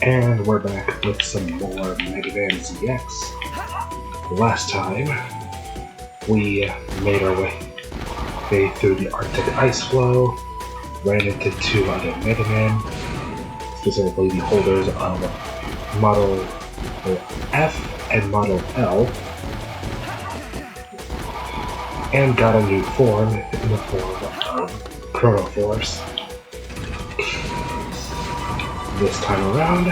And we're back with some more Megaman ZX. Last time, we made our way through the Arctic ice floe, ran into two other Megamen, specifically the holders of Model F and Model L, and got a new form in the form of Chrono Force. This time around,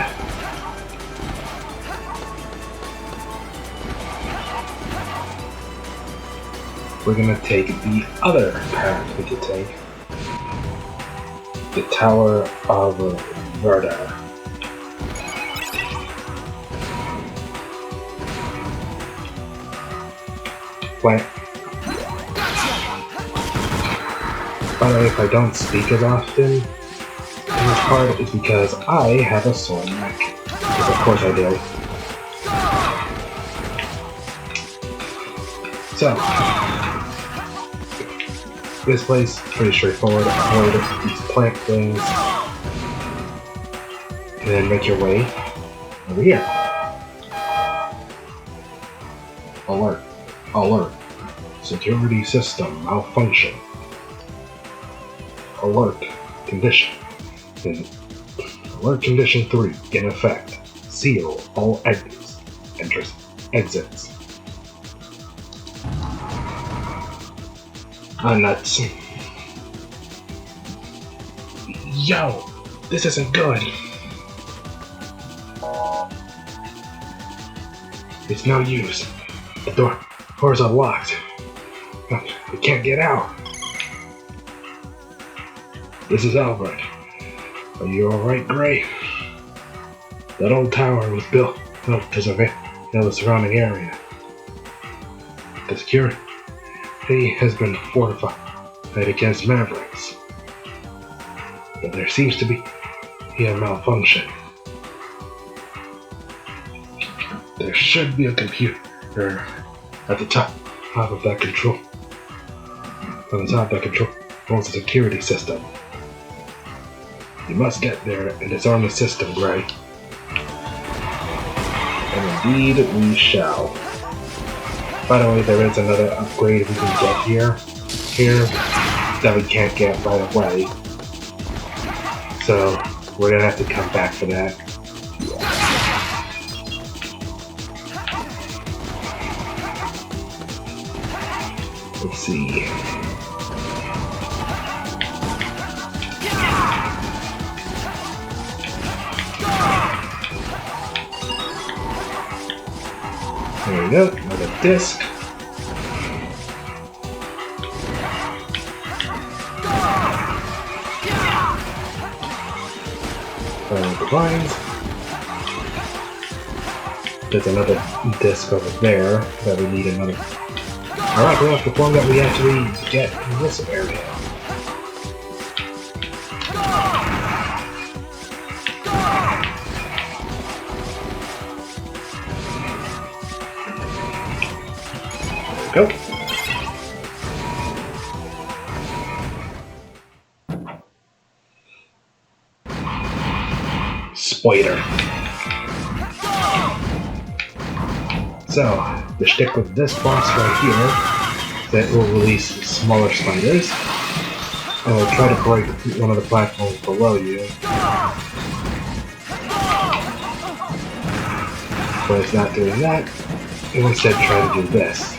we're gonna take the other path we could take, the Tower of Verdure. By the way, if I don't speak as often in this part, it's because I have a sore neck. Because of course I do. So, this place is pretty straightforward. Avoid these plant things, and then make your way over here. Alert. Alert. Security system malfunction. Alert condition. Alert condition 3 in effect. Seal all exits. Exits. Nuts. Yo, this isn't good. It's no use. The doors are locked. We can't get out. This is Albert. Are you alright, Gray? That old tower was built to surveil the surrounding area. The security has been fortified against mavericks. But there seems to be a malfunction. There should be a computer at the top of that control. On the top of that controls the security system. You must get there and disarm the system, Gray. And indeed we shall. By the way, there is another upgrade we can get here that we can't get right away. So we're gonna have to come back for that. Let's see. There we go, another disc. The vines. There's another disc over there that we need another. Alright, we have the form that we actually get in this area. Go. Spider. So, the shtick with this boss right here, that will release smaller spiders, and will try to break one of the platforms below you. But it's not doing that. It will instead try to do this.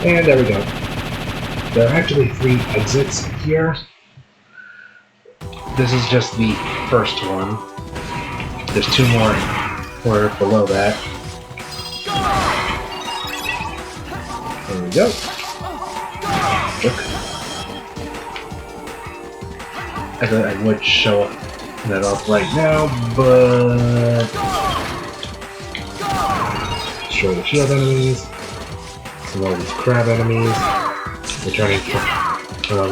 And there we go. There are actually 3 exits here. This is just the first one. There's 2 more below that. There we go. I would show that up right now, but show the shield enemies, some of these crab enemies, returning from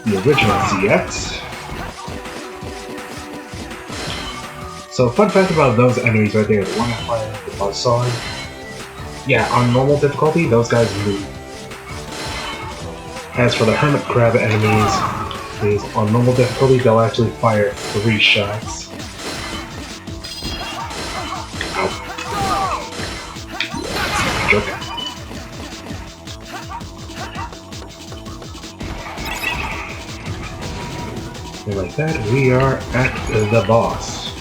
the original ZX. So, fun fact about those enemies right there, the one I fired the buzzsaw. Yeah, on normal difficulty, those guys move. As for the hermit crab enemies, on normal difficulty, they'll actually fire 3 shots. Ow. Jerk. And like that, we are at the boss.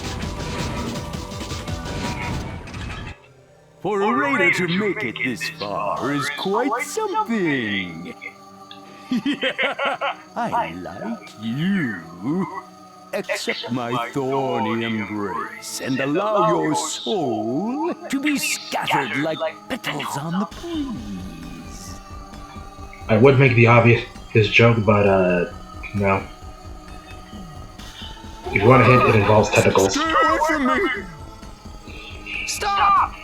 For a raider to make it this far is quite something. I like you. Accept my thorny embrace and allow your soul to be scattered like petals on the breeze. I would make the obvious joke, but no. If you want to hit, it involves tentacles. Stay away from me! Stop!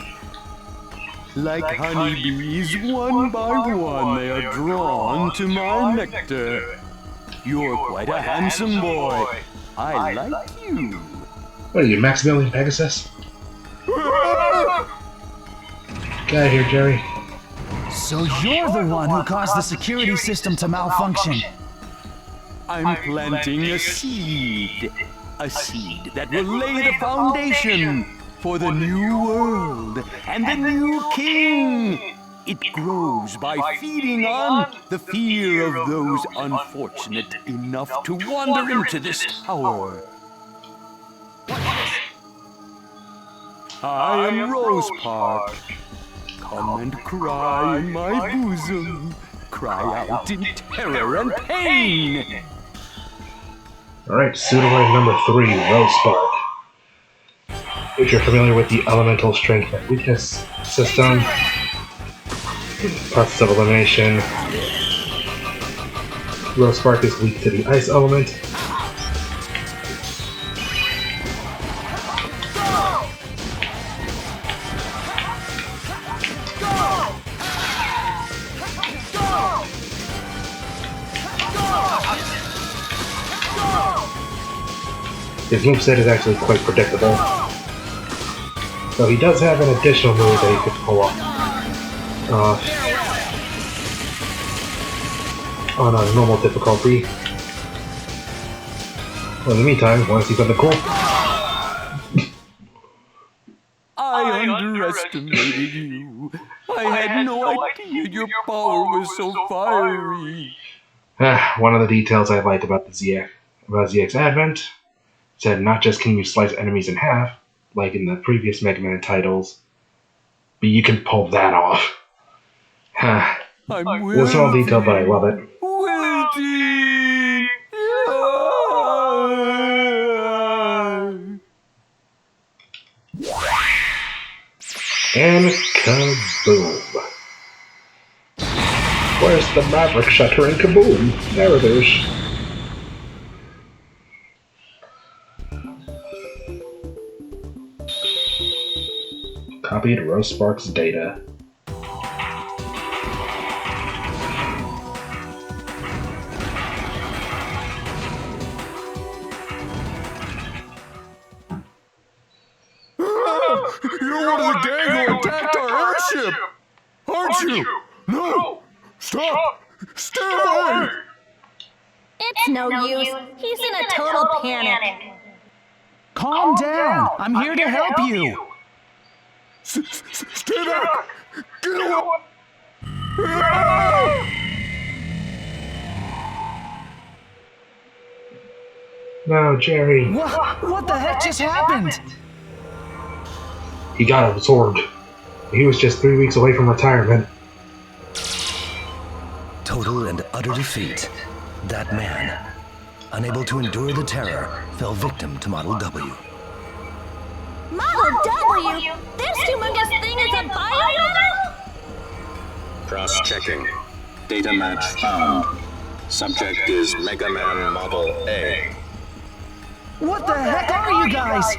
Like honeybees, one by one they are drawn to my nectar. You're quite a handsome boy. I like you. What are you, Maximilian Pegasus? Get out of here, Jerry. So you're the one who caused the security system to malfunction. I'm planting a seed that will lay the foundation for the new world and the new king. It grows by feeding on the fear of those unfortunate enough to wander into this tower. I am Rose Park. Come and cry in my bosom. Cry out in terror and pain. Alright, pseudoid number 3, Rose Spark. If you're familiar with the elemental strength and weakness system, process of elimination, Rose Spark is weak to the ice element. His moveset is actually quite predictable. So he does have an additional move that he could pull off on a normal difficulty. Well, in the meantime, want to see something cool? I underestimated you. I had no idea your power was so fiery. One of the details I liked about the megamanzxadvent said not just can you slice enemies in half, like in the previous Mega Man titles, but you can pull that off. Well, it's all detailed, but I love it. Wilting! And kaboom! Where's the Maverick shutter and kaboom? There it is. Copied Rose Spark's data. You're one of the gang who attacked our airship! Aren't you? No! Stop! Stay away! It's no use. He's in a total panic. Calm down. I'm here to help you. Stay back! Get away! No, Jerry. What the heck just happened? He got absorbed. He was just 3 weeks away from retirement. Total and utter defeat. That man, unable to endure the terror, fell victim to Model W. Model W? This humongous thing is a bioweapon? Cross-checking. Data match found. Subject is Megaman Model A. What the heck are you guys?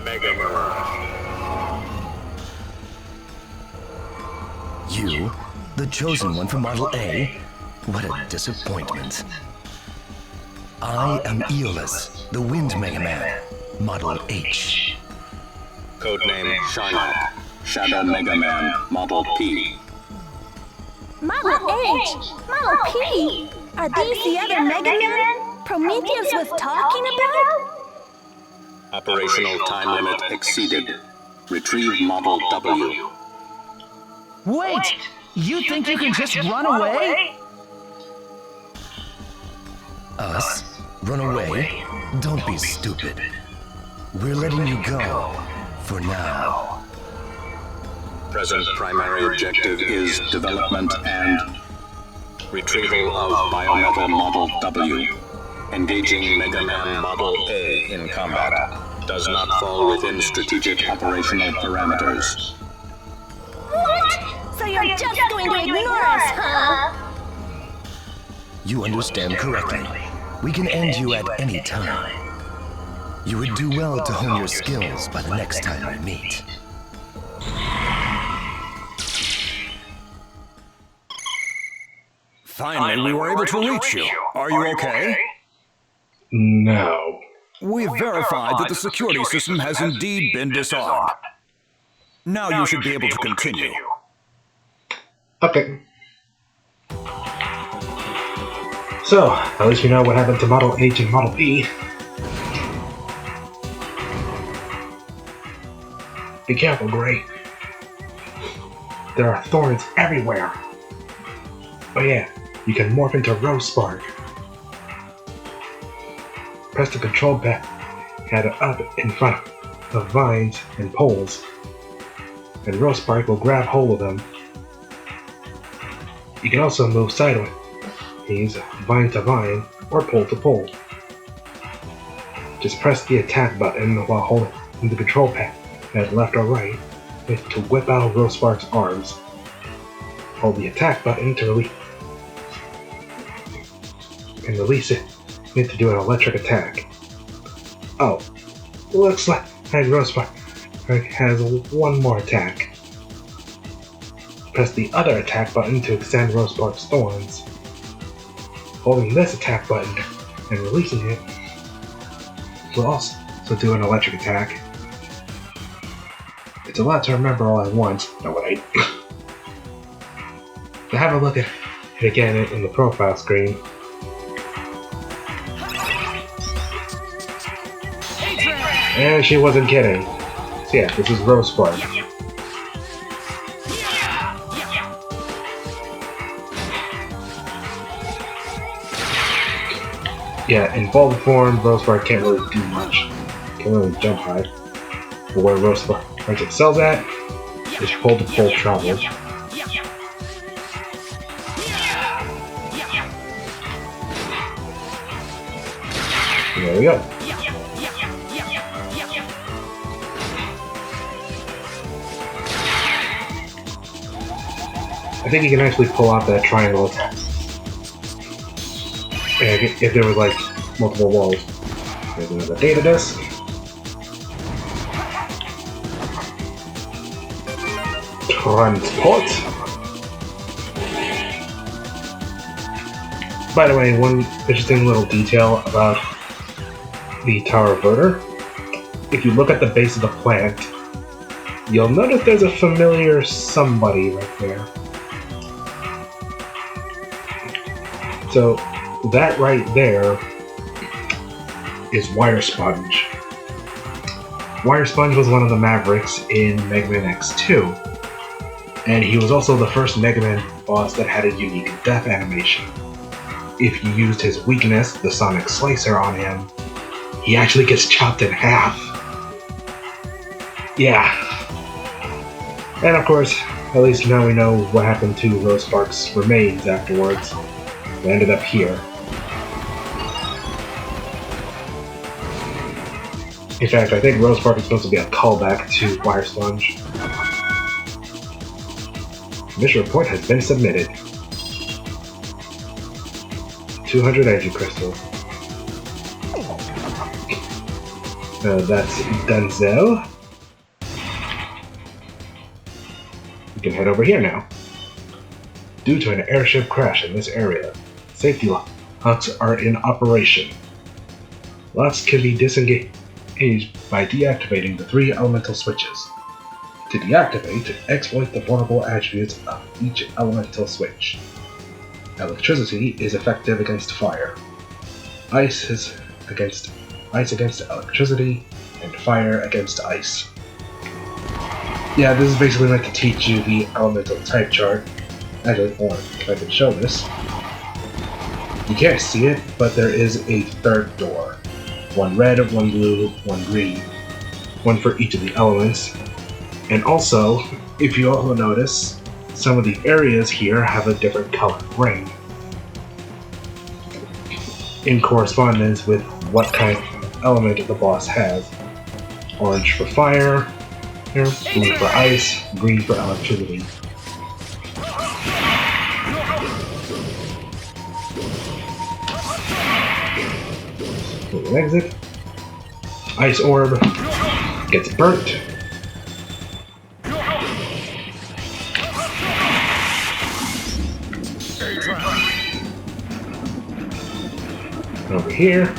Megaman. You, the chosen one for Model A? What a disappointment. I am Aeolus, the Wind Megaman, Model H. Codename Sharnak. Shadow Megaman Model P. Model H? Model P? Are these the other Megaman Prometheus was talking about? Operational time limit exceeded. Retrieve Model W. Wait! You think you can just run away? Us? Run away? Don't be stupid. We're letting you go. For now. Present primary objective is development and retrieval of Biometal Model W. Engaging Megaman Model A in combat. Does not fall within strategic operational parameters. What? So you're just going to ignore us, huh? You understand correctly. We can end you at any time. You would do well to hone your skills by the next time we meet. Finally, we were able to reach you. Are you okay? No. We've verified that the security system has indeed been disarmed. Now you should be able to continue. Okay. So, at least we know what happened to Model H and Model P. Be careful, Gray. There are thorns everywhere. Oh yeah, you can morph into Rose Spark. Press the control pad up in front of vines and poles, and Rose Spark will grab hold of them. You can also move sideways, vine to vine, or pole to pole. Just press the attack button while holding the control pad left or right to whip out Rose Spark's arms. Hold the attack button to release it to do an electric attack. Oh, looks like Rose Spark has one more attack. Press the other attack button to extend Rose Spark's thorns. Holding this attack button and releasing it will also do an electric attack. It's a lot to remember all at once. No, wait. So have a look at it again in the profile screen. And she wasn't kidding. So yeah, this is Rose Spark. Yeah, in bulk form, Rose Spark can't really do much. Can't really jump high. But where Rose Spark excels at is pole to pole travel. And there we go. I think you can actually pull out that triangle attack. If there was like multiple walls. There's another data disk. Transport. By the way, one interesting little detail about the Tower of Verdure. If you look at the base of the plant, you'll notice there's a familiar somebody right there. So that right there is Wire Sponge. Wire Sponge was one of the Mavericks in Mega Man X2, and he was also the first Mega Man boss that had a unique death animation. If you used his weakness, the Sonic Slicer, on him, he actually gets chopped in half. Yeah. And of course, at least now we know what happened to Rose Spark's remains afterwards. They ended up here. In fact, I think Rose Spark is supposed to be a callback to Wire Sponge. Mission report has been submitted. 200 energy crystals. That's Denzel. We can head over here now. Due to an airship crash in this area, safety locks are in operation. Locks can be disengaged by deactivating the 3 elemental switches. To deactivate, exploit the vulnerable attributes of each elemental switch. Electricity is effective against fire. Ice against electricity, and fire against ice. Yeah, this is basically meant to teach you the elemental type chart. Actually, hold on, if I can show this. You can't see it, but there is a third door. One red, one blue, one green. One for each of the elements. And also, if you also notice, some of the areas here have a different colored ring, in correspondence with what kind of element the boss has. Orange for fire, blue for ice, green for electricity. Exit. Ice orb gets burnt. Over here,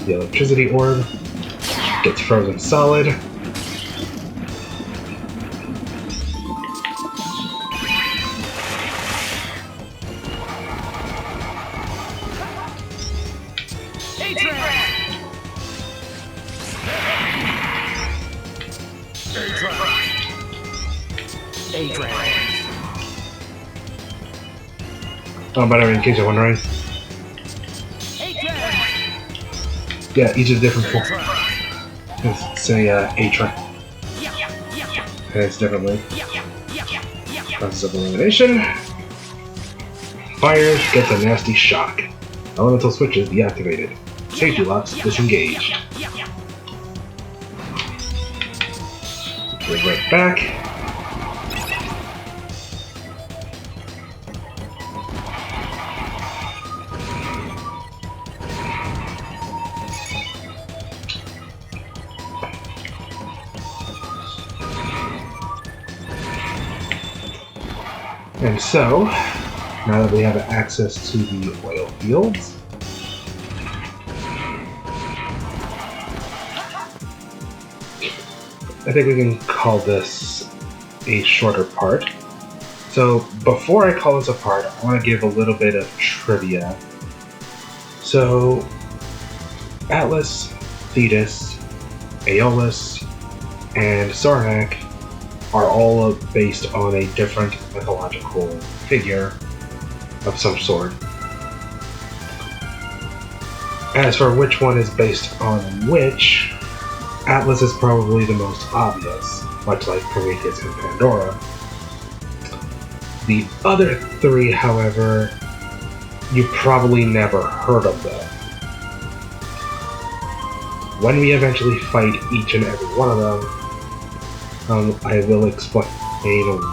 the electricity orb gets frozen solid. Oh, by the way, in case you're wondering, yeah, each is different form. Let's say A-Train. And it's differently. Process of elimination. Fire gets a nasty shock. Elemental switches deactivated. Safety locks disengaged. Go right back. And so, now that we have access to the oil fields, I think we can call this a shorter part. So before I call this a part, I want to give a little bit of trivia. So Atlas, Thetis, Aeolus, and Sarnak are all based on a different mythological figure of some sort. As for which one is based on which, Atlas is probably the most obvious, much like Prometheus and Pandora. The other three, however, you probably never heard of them. When we eventually fight each and every one of them, I will explain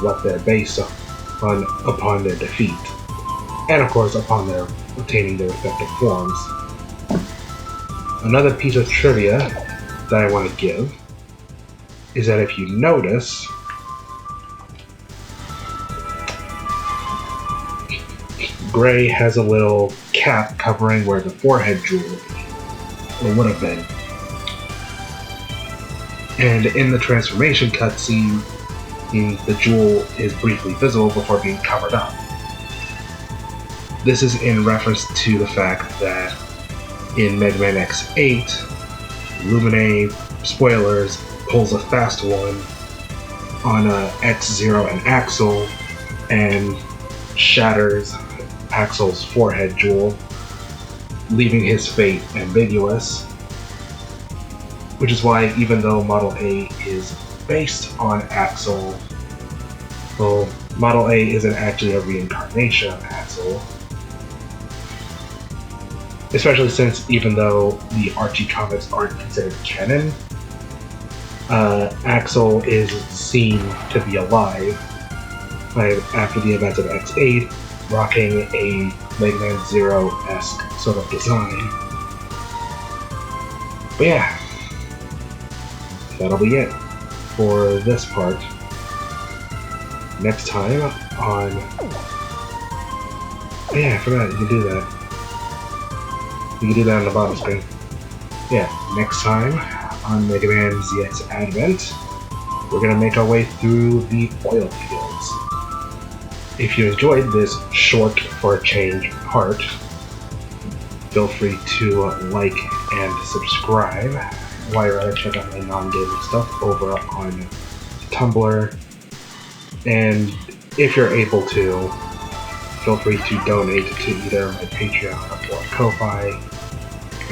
what they're based on upon their defeat, and of course upon their obtaining their respective forms. Another piece of trivia that I want to give is that if you notice, Gray has a little cap covering where the forehead jewel would have been. And in the transformation cutscene, the jewel is briefly visible before being covered up. This is in reference to the fact that in Mega Man X8, Lumine, spoilers, pulls a fast one on X0 and Axel and shatters Axel's forehead jewel, leaving his fate ambiguous. Which is why, even though Model A is based on Axel, well, Model A isn't actually a reincarnation of Axel. Especially since, even though the Archie comics aren't considered canon, Axel is seen to be alive after the events of X8, rocking a Mega Man Zero-esque sort of design. But yeah, that'll be it for this part. Next time on... yeah, I forgot you can do that. You can do that on the bottom screen. Yeah, next time on Megaman ZX Advent, we're gonna make our way through the oil fields. If you enjoyed this short, for a change, part, feel free to like and subscribe. While you're at it, check out my non-gaming stuff over on Tumblr. And if you're able to, feel free to donate to either my Patreon or Ko-Fi.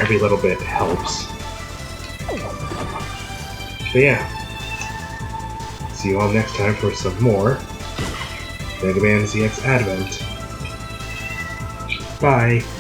Every little bit helps. So yeah, see you all next time for some more megamanzxadvent. Bye!